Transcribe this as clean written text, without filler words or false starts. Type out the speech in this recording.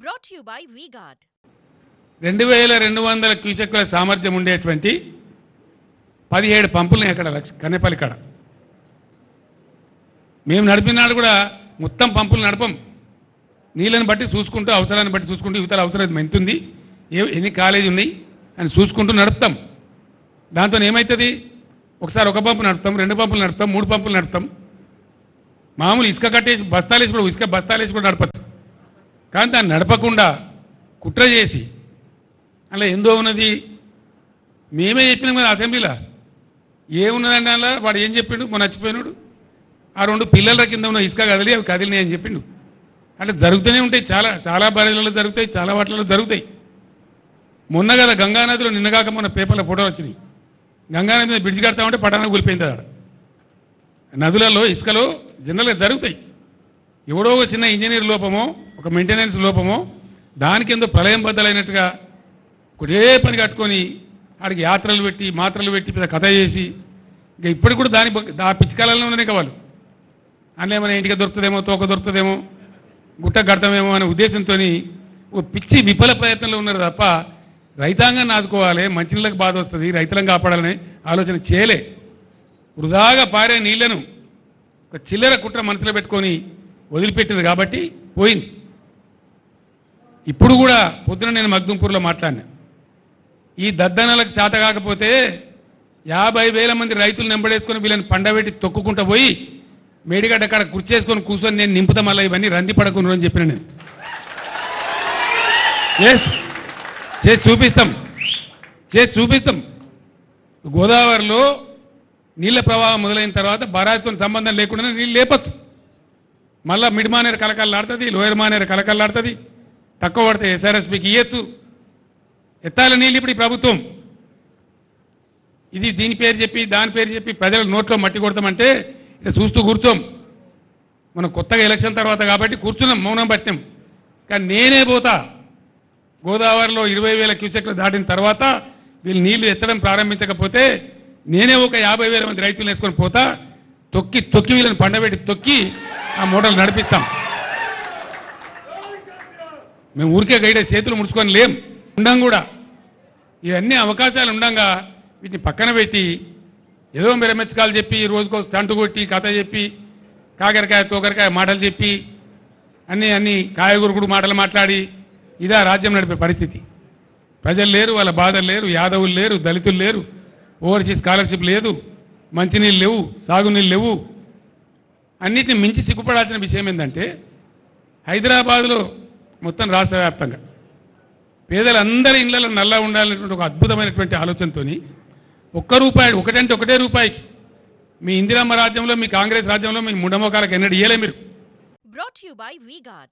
Brought to you by V-Guard. 2200 క్యూసెక్కుల సామర్థ్యం ఉండేటువంటి 17 పంపుల్ని అక్కడ కన్నెపల్లి కాడ మేము నడిపినాడు కూడా మొత్తం పంపులు నడపం. నీళ్ళని బట్టి చూసుకుంటూ అవసరాన్ని బట్టి చూసుకుంటూ యువతల అవసరం ఎంత ఉంది, ఎన్ని కాలేజీ ఉన్నాయి అని చూసుకుంటూ నడుపుతాం. దాంతో ఏమవుతుంది, ఒకసారి ఒక పంపు నడుపుతాం, 2 పంపులు నడుపుతాం, 3 పంపులు నడుపుతాం. మామూలు ఇసుక కట్టేసి బస్తాలేసి కూడా ఇసుక బస్తాలేసి కూడా నడపచ్చు. కానీ దాన్ని నడపకుండా కుట్ర చేసి అలా ఎందో ఉన్నది. మేమే చెప్పినాం కదా అసెంబ్లీలో, ఏమున్నదండి అలా వాడు ఏం చెప్పిండు, మొన్న నచ్చిపోయినాడు. ఆ 2 పిల్లల కింద ఉన్న ఇసుక కదిలి అవి కదిలినాయి అని చెప్పిండు. అట్లా జరుగుతూనే ఉంటాయి, చాలా చాలా బారీలలో జరుగుతాయి, చాలా వాటిలలో జరుగుతాయి. మొన్న కదా గంగానదిలో నిన్నగాక మొన్న పేపర్లో ఫోటోలు వచ్చినాయి. గంగానది మీద బ్రిడ్జ్ కడతామంటే పటాన కూలిపోయింది. ఆడ నదులలో ఇసుకలో జనరల్గా జరుగుతాయి. ఎవడో ఒక చిన్న ఇంజనీర్ లోపమో ఒక మెయింటెనెన్స్ లోపమో దానికి ఎంతో ప్రళయం బద్దలైనట్టుగా ఒకటే పని కట్టుకొని ఆడికి యాత్రలు పెట్టి మాత్రలు పెట్టి పెద్ద కథ చేసి ఇంకా ఇప్పటికి కూడా ఆ పిచ్చికాలలో ఉన్నాయి వాళ్ళు. అందులో ఏమైనా ఇంటికి దొరుకుతుందేమో, తోక దొరుకుతుందేమో, గుట్ట కడతామేమో అనే ఉద్దేశంతో ఓ పిచ్చి విఫల ప్రయత్నంలో ఉన్నారు తప్ప రైతాంగాన్ని ఆదుకోవాలి, మంచినీళ్ళకి బాధ వస్తుంది, రైతులను కాపాడాలనే ఆలోచన చేయలే. వృధాగా పారే నీళ్లను ఒక చిల్లర కుట్ర మనసులో పెట్టుకొని వదిలిపెట్టింది కాబట్టి పోయింది. ఇప్పుడు కూడా పొద్దున నేను మగ్దుంపూర్లో మాట్లాడినా, ఈ దద్దనలకు చేత కాకపోతే 50,000 మంది రైతులు నెంబడేసుకొని వీళ్ళని పండబెట్టి తొక్కుకుంటూ పోయి మేడిగడ్డ అక్కడ కుర్చేసుకొని కూర్చొని నేను నింపుతా మళ్ళీ ఇవన్నీ రంది పడకుండా అని చెప్పిన నేను. చేసి చూపిస్తాం. గోదావరిలో నీళ్ళ ప్రవాహం మొదలైన తర్వాత బరాయితో సంబంధం లేకుండా నీళ్ళు లేపచ్చు. మళ్ళీ మిడ్ మానేరు కలకల్లాడుతుంది, లోయర్ మానేరు కలకల్లాడుతుంది. తక్కువ పడితే ఎస్ఆర్ఎస్పీకి ఇవ్వచ్చు. ఎత్తాల నీళ్ళు ఇప్పుడు ఈ ప్రభుత్వం ఇది దీని పేరు చెప్పి దాని పేరు చెప్పి ప్రజల నోట్లో మట్టి కొడతామంటే ఇక చూస్తూ కూర్చోం. మనం కొత్తగా ఎలక్షన్ తర్వాత కాబట్టి కూర్చున్నాం, మౌనం పట్టాం. కానీ నేనే పోతా గోదావరిలో 20,000 క్యూసెక్లు దాటిన తర్వాత వీళ్ళు నీళ్లు ఎత్తడం ప్రారంభించకపోతే నేనే ఒక 50,000 మంది రైతులు వేసుకొని పోతా. తొక్కి వీళ్ళని పండబెట్టి తొక్కి ఆ మోటార్లు నడిపిస్తాం. మేము ఊరికే గైడే చేతులు ముడుచుకొని లేం, ఉండం కూడా. ఇవన్నీ అవకాశాలు ఉండంగా వీటిని పక్కన పెట్టి ఏదో మెరమెచ్చకాలు చెప్పి రోజుకో స్టంటు కొట్టి కథ చెప్పి కాకరకాయ తోకరకాయ మాటలు చెప్పి అన్ని కాయగూరుకుడు మాటలు మాట్లాడి ఇదా రాజ్యం నడిపే పరిస్థితి. ప్రజలు లేరు, వాళ్ళ బాధలు లేరు, యాదవులు లేరు, దళితులు లేరు, ఓవర్సీస్ స్కాలర్షిప్ లేదు, మంచినీళ్ళు లేవు, సాగునీళ్ళు లేవు. అన్నిటిని మించి సిగ్గుపడాల్సిన విషయం ఏంటంటే హైదరాబాద్లో మొత్తం రాష్ట్ర వ్యాప్తంగా పేదలందరి ఇళ్లలో నల్లా ఉండాలనేటువంటి ఒక అద్భుతమైనటువంటి ఆలోచనతో ₹1 ఒకటంటే ఒకటే రూపాయికి మీ ఇందిరమ్మ రాజ్యంలో మీ కాంగ్రెస్ రాజ్యంలో మీ ముండమోకాలకు ఎన్నడూ ఇయ్యలే మీరు. Brought to you by V-Guard.